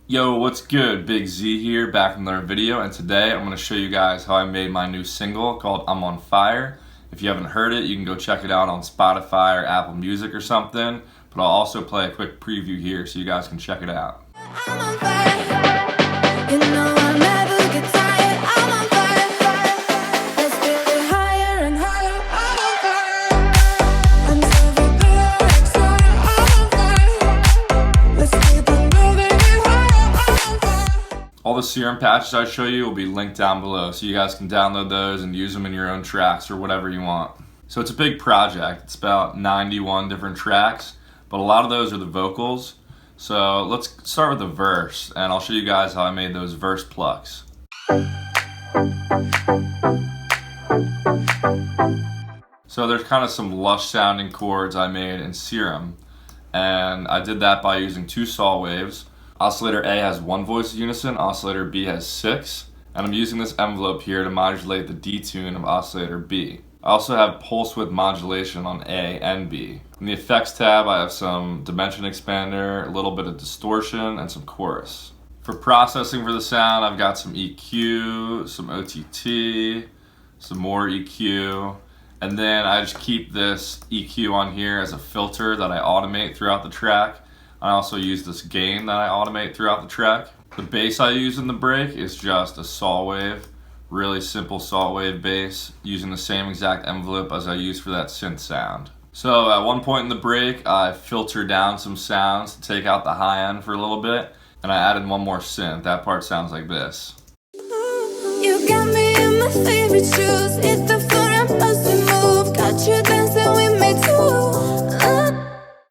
Yo, what's good? Big Z here, back in another video, and today I'm going to show you guys how I made my new single called I'm on Fire. If you haven't heard it, you can go check it out on Spotify or Apple Music or something, but I'll also play a quick preview here so you guys can check it out. I'm on fire. You know I'll never get tired. I'm on fire. Let's build it higher and higher. I'm on fire. Until the lyrics fire. I'm on fire. Let's keep on building it higher. I'm on fire. All the Serum Patches I show you will be linked down below, so you guys can download those and use them in your own tracks or whatever you want. So it's a big project. It's about 91 different tracks, but a lot of those are the vocals. So let's start with the verse, and I'll show you guys how I made those verse plucks. So there's kind of some lush sounding chords I made in Serum, and I did that by using two saw waves. Oscillator A has one voice unison, oscillator B has 6, and I'm using this envelope here to modulate the D tune of oscillator B. I also have pulse width modulation on A and B. In the effects tab, I have some dimension expander, a little bit of distortion, and some chorus. For processing for the sound, I've got some EQ, some OTT, some more EQ, and then I just keep this EQ on here as a filter that I automate throughout the track. I also use this gain that I automate throughout the track. The bass I use in the break is just a saw wave. Really simple saw wave bass using the same exact envelope as I use for that synth sound. So at one point in the break, I filtered down some sounds to take out the high end for a little bit, and I added one more synth. That part sounds like this. You got me in my favorite shoes. It's the floor I'm supposed to move. Got you dancing with me too.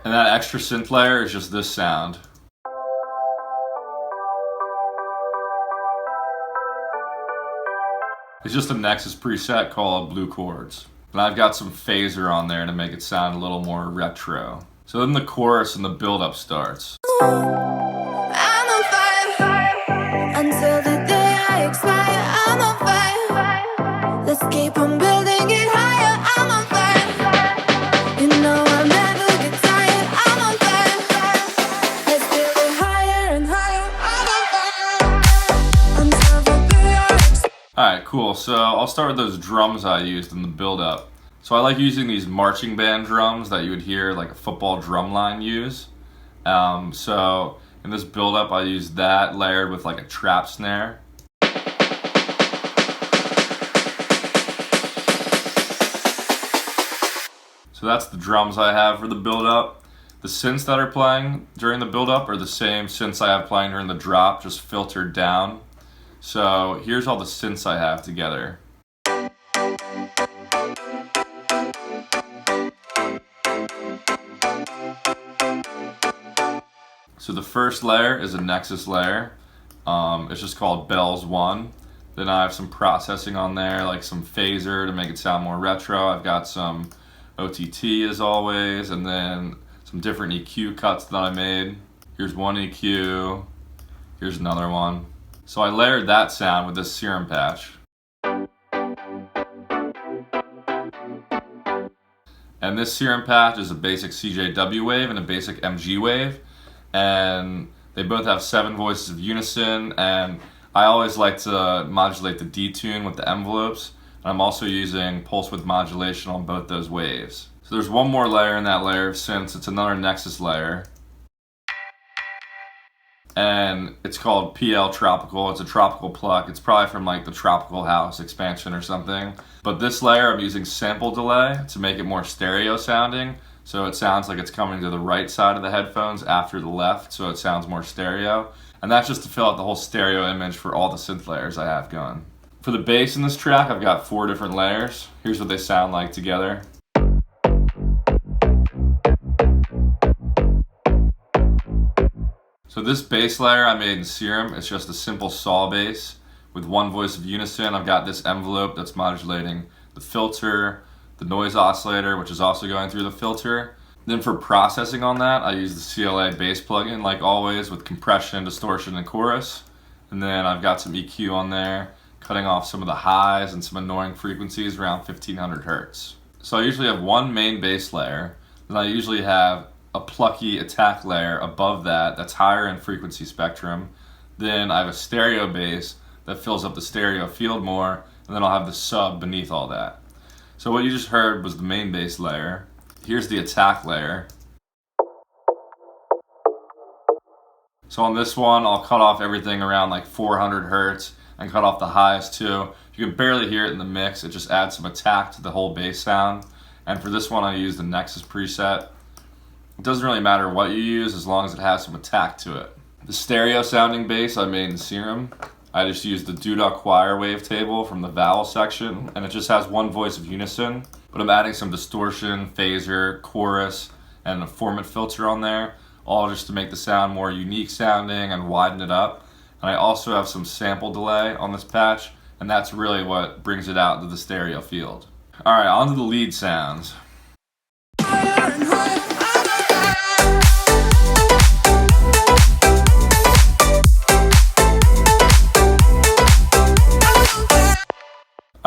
And that extra synth layer is just this sound. It's just a Nexus preset called Blue Chords. And I've got some phaser on there to make it sound a little more retro. So then the chorus and the build-up starts. I'm on fire. Until the day I expire. I'm on fire. Let's keep on building it higher. I'm on fire. You know I'll never get tired. I'm on fire. Let's build it higher and higher. I'm on fire. Until the day I expire. Alright, cool. So I'll start with those drums I used in the build-up. So I like using these marching band drums that you would hear like a football drum line use. So in this build-up I used that layered with like a trap snare. So that's the drums I have for the build-up. The synths that are playing during the build-up are the same synths I have playing during the drop, just filtered down. So here's all the synths I have together. So the first layer is a Nexus Layer. It's just called Bells 1. Then I have some processing on there, like some phaser to make it sound more retro. I've got some OTT as always, and then some different EQ cuts that I made. Here's one EQ, here's another one. So I layered that sound with this Serum Patch. And this Serum Patch is a basic CJW wave and a basic MG wave. And they both have 7 voices of unison, and I always like to modulate the D tune with the envelopes. And I'm also using pulse width modulation on both those waves. So there's one more layer in that layer of synths. It's another Nexus Layer. And it's called PL Tropical. It's a tropical pluck. It's probably from like the Tropical House expansion or something. But this layer I'm using sample delay to make it more stereo sounding. So it sounds like it's coming to the right side of the headphones after the left, so it sounds more stereo. And that's just to fill out the whole stereo image for all the synth layers I have going. For the bass in this track, I've got 4 different layers. Here's what they sound like together. So this bass layer I made in Serum, it's just a simple saw bass with 1 voice of unison. I've got this envelope that's modulating the filter, the noise oscillator, which is also going through the filter. Then for processing on that, I use the CLA bass plugin like always with compression, distortion, and chorus. And then I've got some EQ on there, cutting off some of the highs and some annoying frequencies around 1500 hertz. So I usually have one main bass layer, then I usually have a plucky attack layer above that that's higher in frequency spectrum. Then I have a stereo bass that fills up the stereo field more, and then I'll have the sub beneath all that. So what you just heard was the main bass layer. Here's the attack layer. So on this one, I'll cut off everything around like 400 hertz and cut off the highs too. You can barely hear it in the mix. It just adds some attack to the whole bass sound. And for this one, I use the Nexus preset. It doesn't really matter what you use as long as it has some attack to it. The stereo sounding bass I made in Serum. I just used the Dudok choir wavetable from the vowel section, and it just has one voice of unison, but I'm adding some distortion, phaser, chorus, and a formant filter on there, all just to make the sound more unique sounding and widen it up. And I also have some sample delay on this patch, and that's really what brings it out into the stereo field. Alright, on to the lead sounds.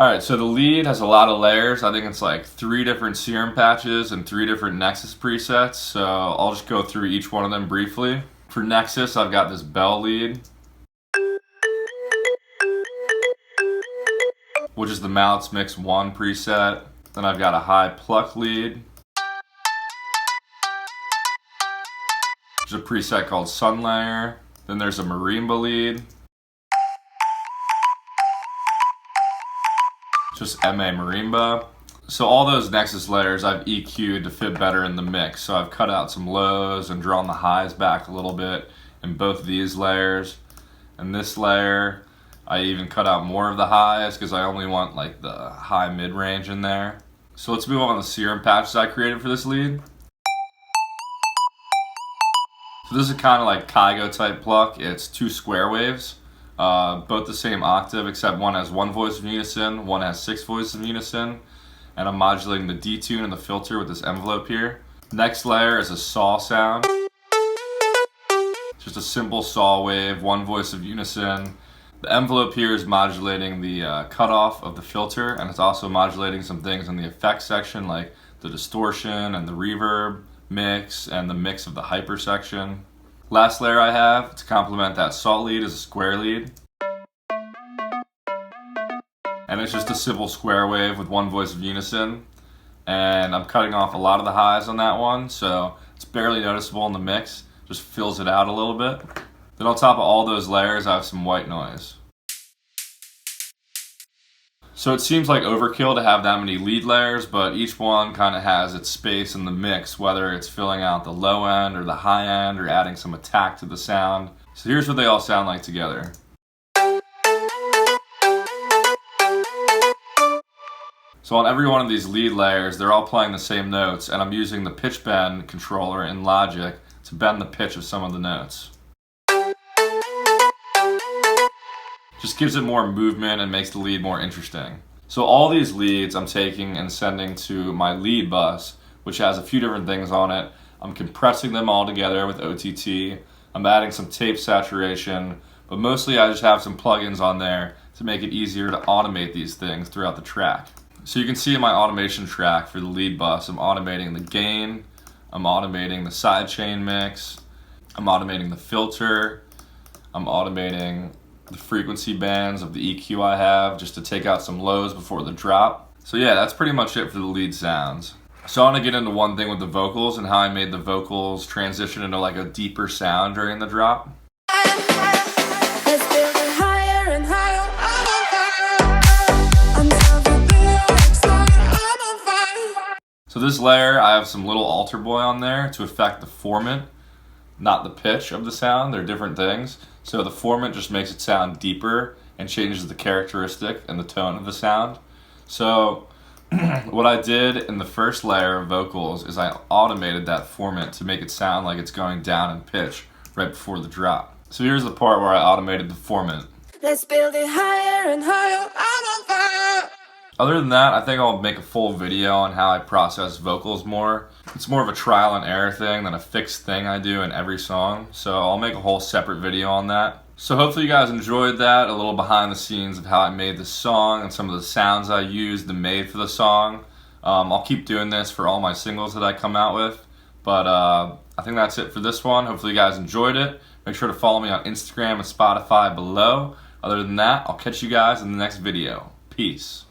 Alright, so the lead has a lot of layers. I think it's like 3 different Serum patches and 3 different Nexus presets, so I'll just go through each one of them briefly. For Nexus, I've got this bell lead, which is the Mallets Mix 1 preset. Then I've got a high pluck lead, which is a preset called Sun Layer. Then there's a marimba lead, just MA marimba. So all those Nexus layers I've EQ'd to fit better in the mix. So I've cut out some lows and drawn the highs back a little bit in both of these layers. And this layer, I even cut out more of the highs because I only want like the high mid-range in there. So let's move on to the Serum patches I created for this lead. So this is kind of like Kygo type pluck. It's 2 square waves. Both the same octave, except one has 1 voice of unison, one has 6 voices of unison, and I'm modulating the detune and the filter with this envelope here. Next layer is a saw sound. Just a simple saw wave, 1 voice of unison. The envelope here is modulating the cutoff of the filter, and it's also modulating some things in the effects section like the distortion and the reverb mix and the mix of the hyper section. Last layer I have to complement that salt lead is a square lead. And it's just a simple square wave with 1 voice of unison. And I'm cutting off a lot of the highs on that one, so it's barely noticeable in the mix. Just fills it out a little bit. Then on top of all those layers, I have some white noise. So it seems like overkill to have that many lead layers, but each one kind of has its space in the mix, whether it's filling out the low end or the high end or adding some attack to the sound. So here's what they all sound like together. So on every one of these lead layers, they're all playing the same notes, and I'm using the pitch bend controller in Logic to bend the pitch of some of the notes. Just gives it more movement and makes the lead more interesting. So all these leads I'm taking and sending to my lead bus, which has a few different things on it. I'm compressing them all together with OTT. I'm adding some tape saturation, but mostly I just have some plugins on there to make it easier to automate these things throughout the track. So you can see in my automation track for the lead bus, I'm automating the gain, I'm automating the sidechain mix, I'm automating the filter, I'm automating the frequency bands of the EQ I have just to take out some lows before the drop. So yeah, that's pretty much it for the lead sounds. So I want to get into one thing with the vocals and how I made the vocals transition into like a deeper sound during the drop. Let's build it higher and higher. I'm on fire. So this layer, I have some little alter boy on there to affect the formant, not the pitch of the sound. They're different things. So the formant just makes it sound deeper and changes the characteristic and the tone of the sound. So what I did in the first layer of vocals is I automated that formant to make it sound like it's going down in pitch right before the drop. So here's the part where I automated the formant. Let's build it higher and higher. I'm on fire. Other than that, I think I'll make a full video on how I process vocals more. It's more of a trial and error thing than a fixed thing I do in every song. So I'll make a whole separate video on that. So hopefully you guys enjoyed that, a little behind the scenes of how I made this song and some of the sounds I used and made for the song. I'll keep doing this for all my singles that I come out with. But I think that's it for this one. Hopefully you guys enjoyed it. Make sure to follow me on Instagram and Spotify below. Other than that, I'll catch you guys in the next video. Peace.